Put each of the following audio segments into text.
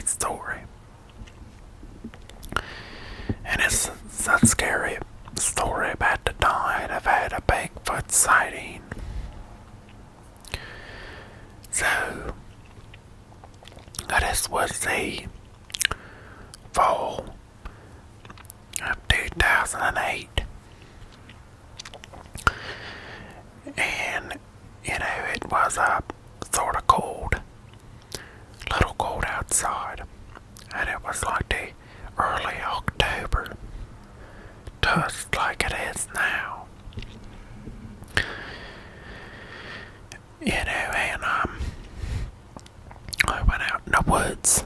story. And it's a scary story about the time I've had a Bigfoot sighting. So, this was the fall of 2008. And, it was sort of cold, little cold outside. And it was like the early October, just like it is now. And I went out in the woods,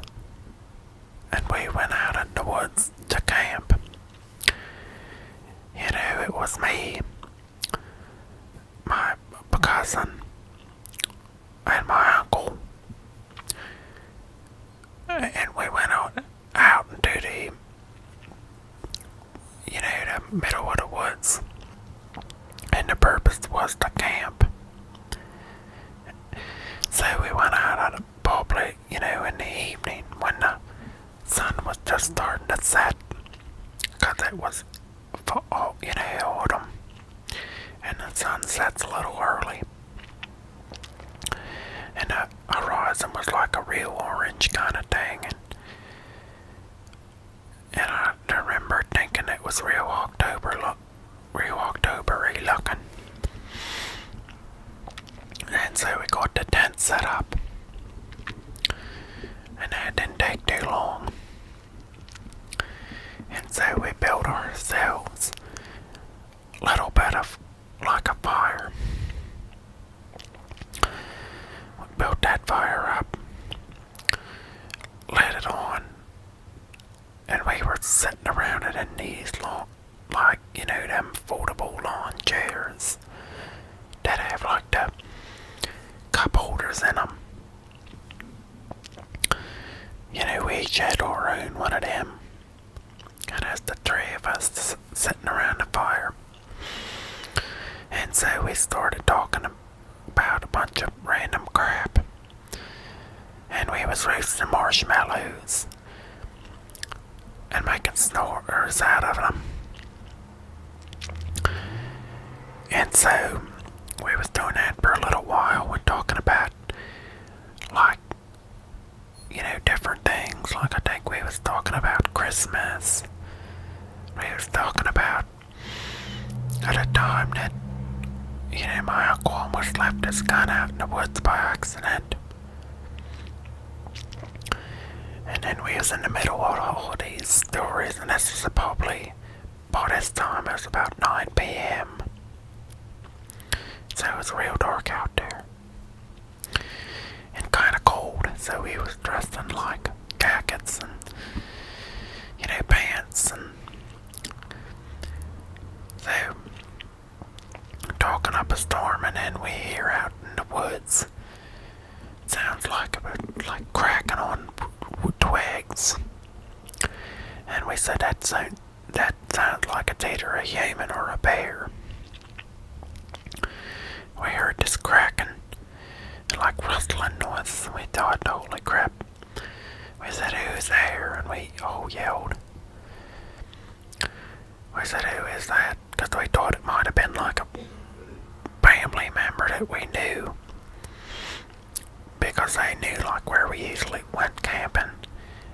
and we went out in the woods to camp. It was me, my cousin, and my uncle, and we went out into the middle of the woods, and the purpose was to camp. So we went out probably, in the evening when the sun was just starting to set, because it was, autumn, and the sun sets a little early, and the horizon was like a real orange kind of thing, and I remember thinking it was real October-y looking. And so we got the tent set up, and that didn't take too long. And so we built ourselves a little bit of like a fire. We built that fire up, lit it on, and we were sitting around it in these long, them foldable lawn chairs that have like the cup holders in them. We each had our own one of them. And there's the three of us sitting around the fire. And so we started talking about a bunch of random crap. And we was roasting marshmallows and making s'mores out of them. And so we was doing that for a little while. We're talking about different things. Like I think we was talking about Christmas. We was talking about at a time that my uncle almost left his gun out in the woods by accident. And then we was in the middle of all these stories, and this was probably by this time it was about 9 p.m. So it was real dark out there. And kinda cold, so we was dressed in like jackets and pants, and so talking up a storm, and then we hear out in the woods sounds like cracking on twigs, and we said that sounds like it's either a human or a bear. We heard this cracking and like rustling noises, and we thought, holy crap. We said, who's there? And we all yelled. We said, who is that? Because we thought it might have been like a family member that we knew. Because they knew like where we usually went camping.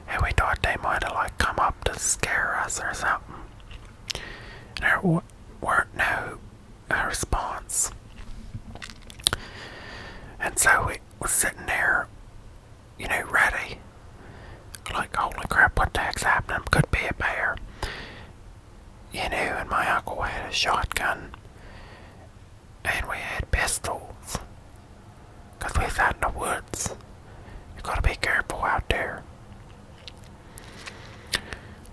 And we thought they might have like come up to scare us or something. And there weren't no response. And so we was sitting there, ready. Like, holy crap, what the heck's happening? Could be a bear. And my uncle had a shotgun. And we had pistols. Because we was out in the woods. You gotta be careful out there.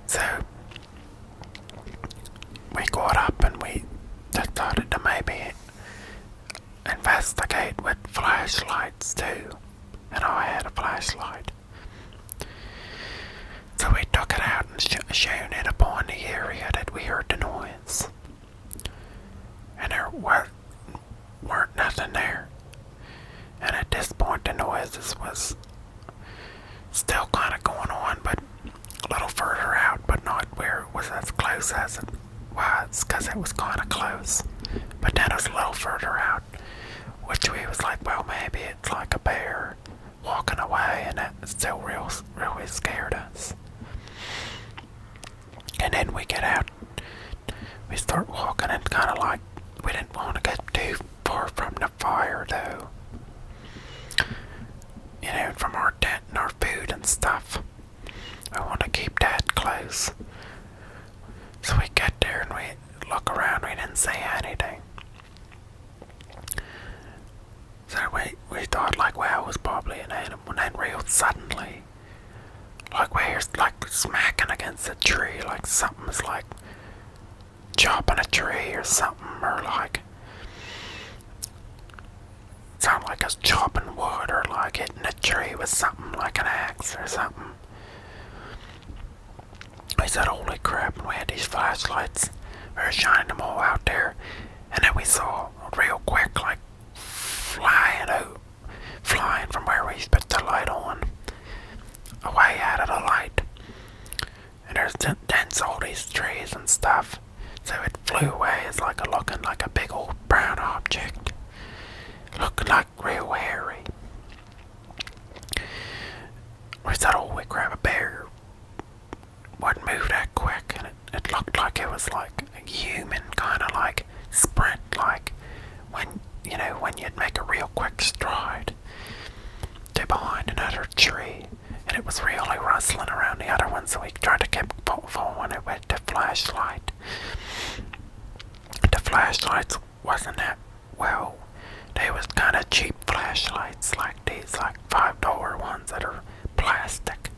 So, we got up and we decided to maybe investigate with flashlights too. And I had a flashlight. So we took it out and shone it upon the area that we heard the noise. And there weren't nothing there. And at this point the noises was still kind of going still really scared us. And then we get out, we start walking, and kind of like, we didn't want to get too far from the fire though. You know, from our tent and our food and stuff. We want to keep that close. So we get there and we look around, we didn't see anything. So we thought like, well, it was probably an animal, and then real suddenly, like we hear like smacking against a tree, like something's like chopping a tree or something, or like sound like it's chopping wood, or like hitting a tree with something like an axe or something. We said, holy crap, and we had these flashlights. We were shining them all out there, and then we saw real quick, like flying from where we put the light on, away out of the light. And there's dense all these trees and stuff, so it flew away. It's like looking like a big old brown object, looking like real hairy. We said, holy crap, a bear wouldn't move that quick, and it looked like it was like a human, kind of like sprint, like when you'd make a real quick stride to behind another tree. And it was really rustling around the other one, so we tried to keep following it with the flashlight. The flashlights wasn't that well. They was kind of cheap flashlights, like these, like $5 ones that are plastic.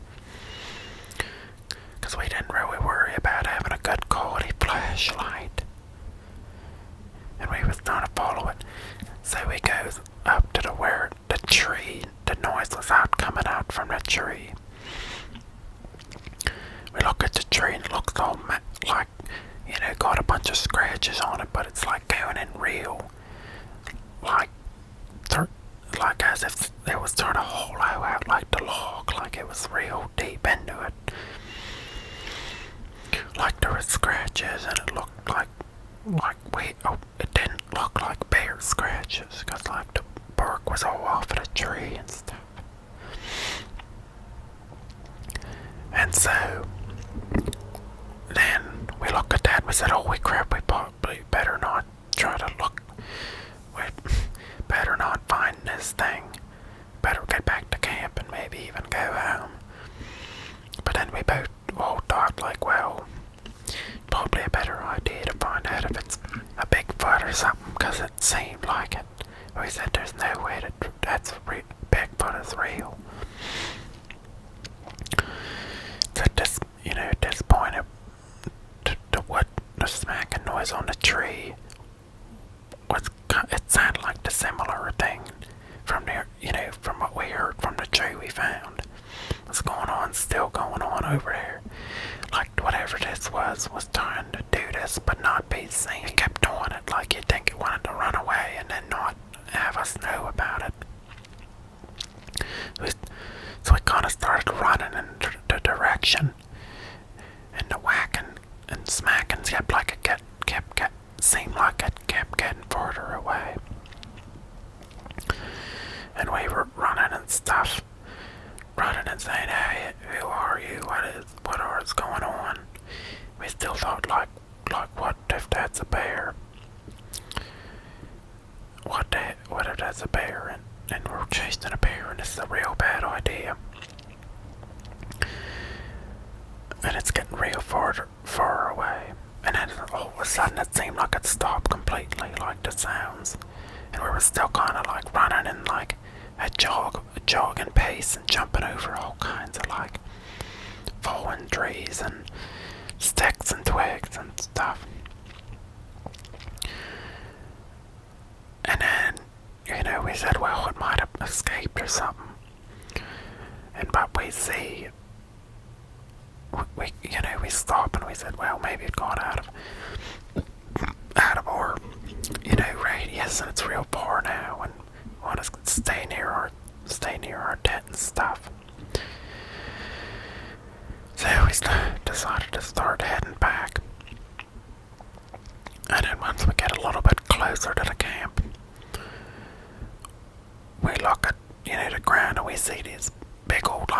Because we didn't really worry about having a good quality flashlight. And we was trying to follow it. So we goes up to where the tree, the noise was coming out from the tree. We look at the tree and it looks all like, got a bunch of scratches on it, but it's like going in real, like as if it was sort of hollow out, like the log, like it was real deep into it. Like there were scratches, and it looked like it didn't look like bear scratches, because like the bark was all off of the tree and stuff. And so then we looked at that and we said, holy crap, we probably better not try to look. We better not find this thing. Better get back to camp and maybe even go home. But then we both all thought like, well, probably a better idea to find out if it's a Bigfoot or something, because it seemed like it. We said there's no way that Bigfoot is real. So at this point, the smacking noise on the tree it sounded like the similar thing from from what we heard from the tree we found. What's going on, still going on over there. Like whatever this was trying to do this but not be seen. It kept doing it like you'd think it wanted to run away and then not have us know about it. So we kind of started running in the direction, and the whacking and smacking kept seemed like it kept getting farther away. And we were running and stuff, running and saying, hey, who are you? What is going on? We still thought like what if that's a bear? What if that's a bear and we're chasing a bear and this is a real bad idea? And it's getting real far away. And then all of a sudden it seemed like it stopped completely, like the sounds. And we were still kind of like running in like a jogging pace and jumping over all kinds of like fallen trees and sticks and twigs and stuff. And then, we said, well, it might have escaped or something. But we see, we stop and we said, well, maybe it got out of our, radius, and it's real far now, and we want to stay near our tent and stuff. So we decided to start heading back. And then once we get a little bit closer to the camp, we look at, the ground and we see these big old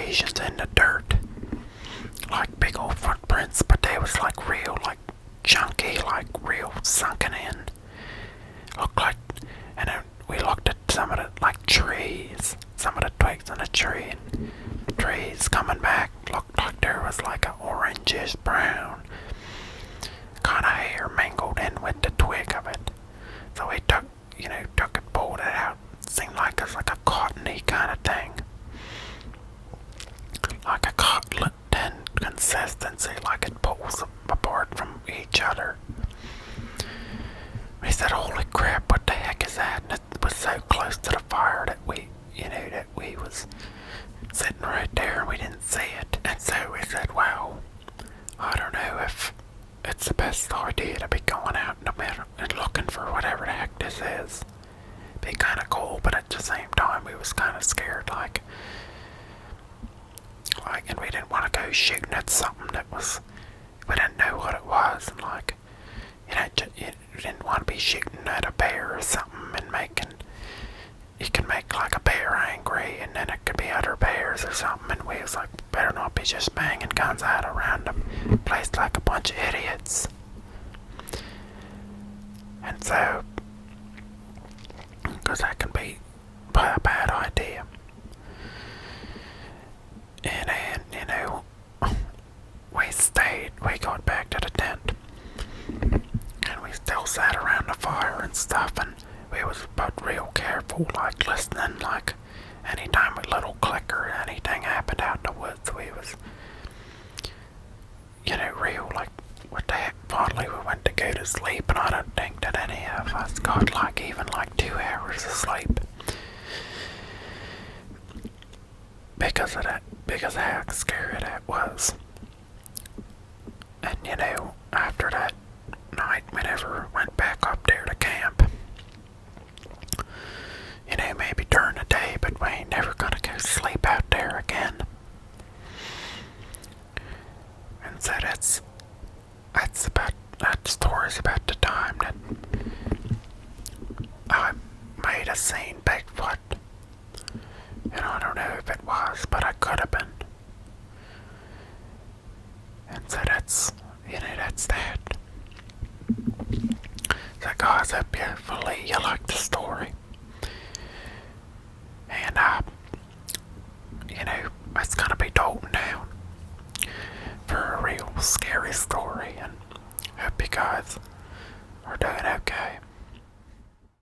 lesions in the dirt. Like big old footprints, but they was like real, like chunky, like real sunken in. Looked like, and then we looked at some of the like trees, some of the twigs on the tree, and trees coming back looked like there was like a orangish brown kind of hair mingled in with the twig of it. So we took it, pulled it out. Seemed like it was like a cottony kind of thing, like a cotton consistency, like it pulls apart from each other. We said, "Holy crap! What the heck is that?" And it was so close to the fire that we was sitting right there and we didn't see it. And so we said, "Well, I don't know if it's the best idea to be going out in the middle and looking for whatever the heck this is. Be kind of cool, but at the same time, we was kind of scared, like, and we didn't want to go shooting at something that was, we didn't know what it was, and like, you didn't want to be shooting at a bear or something and you can make like a bear angry, and then it could be other bears or something, and we was like, better not be just banging guns out around the place like a bunch of idiots." And so, because that can be a bad idea. And then, we got back to the tent, and we still sat around the fire and stuff, and we was but real careful, like listening, like anytime a little click or anything happened out in the woods, we was, real, like, what the heck, finally we went to go to sleep, and I don't think that any of us got like even like 2 hours of sleep because of that, because of how scary that was. And after that night, we never went back up there to camp. Maybe during the day, but we ain't never gonna go sleep out there again. And so that story's about the time that I might have seen Bigfoot. And I don't know if it was, but I could have been. And so that's that. So guys, hopefully you like the story. And it's gonna be Dalton down for a real scary story, and hope you guys are doing okay.